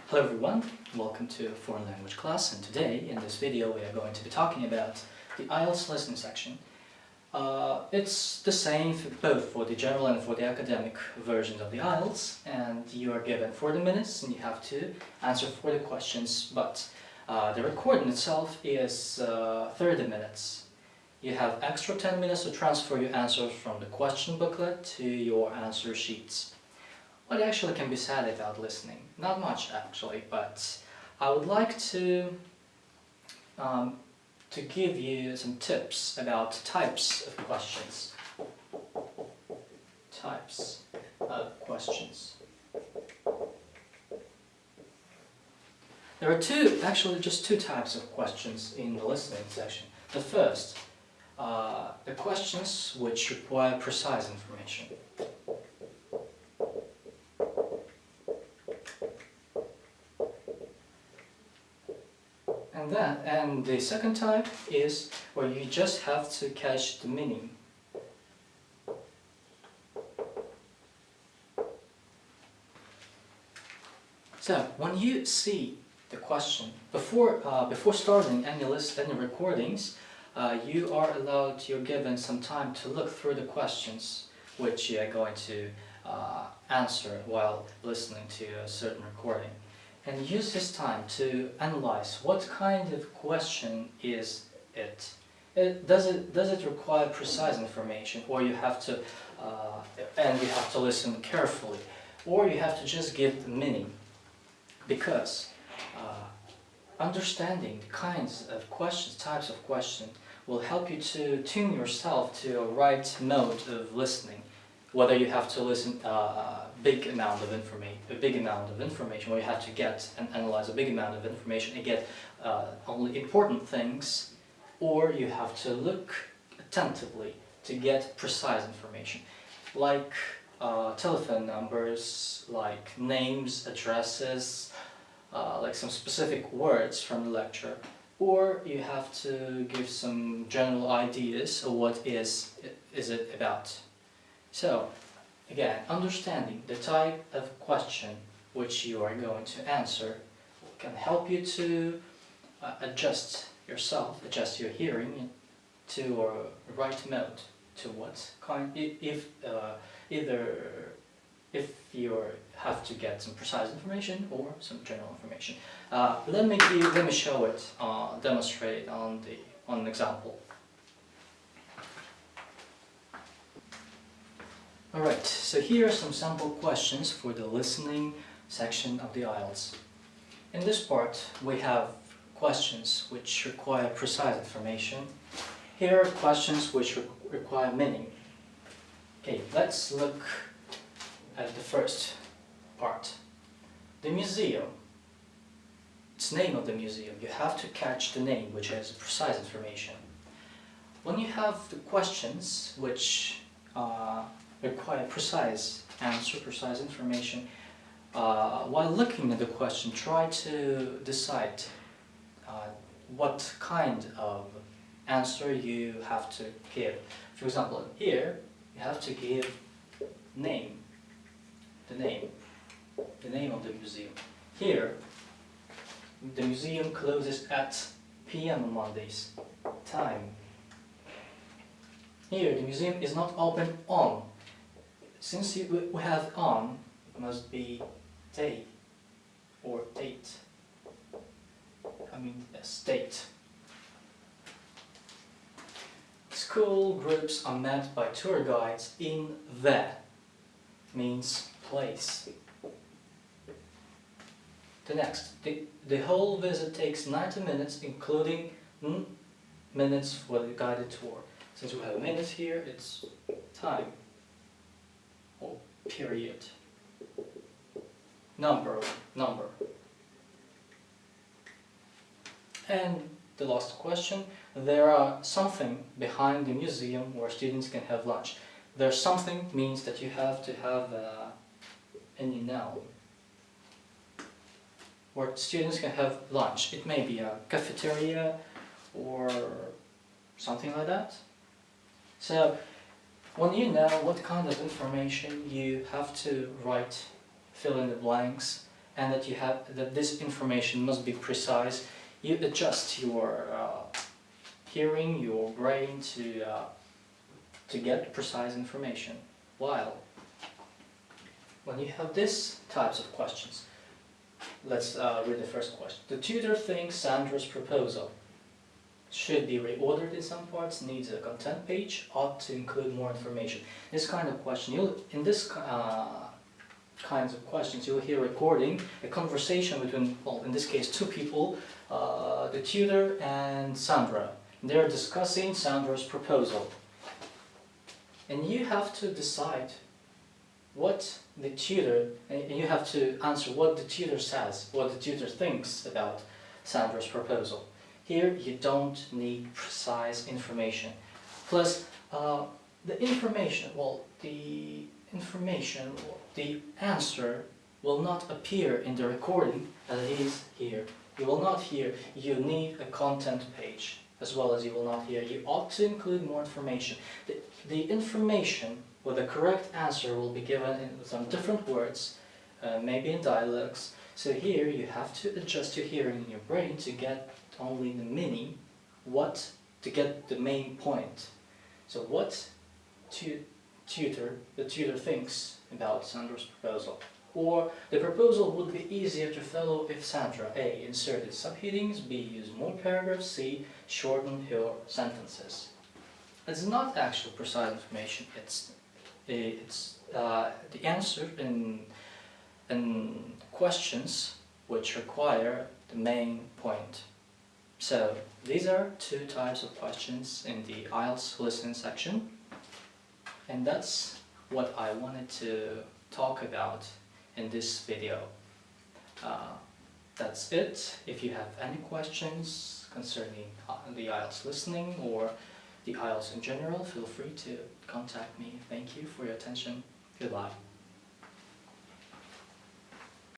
Hello everyone, welcome to foreign language class, and today in this video we are going to be talking about the IELTS listening section. It's the same both for the general and for the academic versions of the IELTS, and you are given 40 minutes and you have to answer 40 questions, but the recording itself is 30 minutes. You have extra 10 minutes to transfer your answers from the question booklet to your answer sheets. What actually can be said about listening? Not much actually, but I would like to give you some tips about types of questions. Types of questions. There are just two types of questions in the listening section. The first, the questions which require precise information. And the second type is where you just have to catch the meaning. So when you see the question before starting any recordings, you're given some time to look through the questions which you are going to answer while listening to a certain recording. And use this time to analyze what kind of question is it. Does it require precise information, or you have to listen carefully, or you have to just give the meaning? Because understanding the kinds of questions, types of questions, will help you to tune yourself to a right mode of listening. Whether you have to listen a big amount of information, or you have to get and analyze a big amount of information and get only important things, or you have to look attentively to get precise information, like telephone numbers, like names, addresses, like some specific words from the lecture, or you have to give some general ideas of what is it about. So, again, understanding the type of question which you are going to answer can help you to adjust yourself, adjust your hearing to a right mode, to what kind, either if you have to get some precise information or some general information. Let me show it, demonstrate it on an example. Alright, so here are some sample questions for the listening section of the IELTS. In this part, we have questions which require precise information. Here are questions which require meaning. Okay, let's look at the first part. The museum. It's name of the museum. You have to catch the name, which has precise information. When you have the questions which require precise answer, precise information, while looking at the question, try to decide what kind of answer you have to give. For example, here you have to give name, the name of the museum. Here, the museum closes at p.m. on Mondays. Time. Here, the museum is not open on. Since we have on, it must be day or date. State. School groups are met by tour guides in the means place. The next, the whole visit takes 90 minutes, including minutes for the guided tour. Since we have minutes here, it's time. Or period. Number. And the last question, there are something behind the museum where students can have lunch. There's something means that you have to have any noun where students can have lunch. It may be a cafeteria or something like that. So when you know what kind of information you have to write, fill in the blanks, and that this information must be precise, you adjust your hearing, your brain to get precise information. While when you have these types of questions, let's read the first question. The tutor thinks Sandra's proposal should be reordered in some parts, needs a content page, ought to include more information. This kind of question, in this kinds of questions, you'll hear recording, a conversation between, well, in this case, two people, the tutor and Sandra. They're discussing Sandra's proposal. And you have to decide what the tutor, and you have to answer what the tutor says, what the tutor thinks about Sandra's proposal. Here you don't need precise information. Plus, the answer will not appear in the recording as it is here. You will not hear, you need a content page, as well as you will not hear, you ought to include more information. The information with the correct answer will be given in some different words, maybe in dialects. So here you have to adjust your hearing in your brain to get only the meaning, to get the main point. So what the tutor thinks about Sandra's proposal. Or the proposal would be easier to follow if Sandra A. inserted subheadings, B. used more paragraphs, C. shortened her sentences. It's not actual precise information, it's the answer in questions which require the main point. So these are two types of questions in the IELTS listening section, and that's what I wanted to talk about in this video. That's it. If you have any questions concerning the IELTS listening or the IELTS in general, feel free to contact me. Thank you for your attention. Goodbye.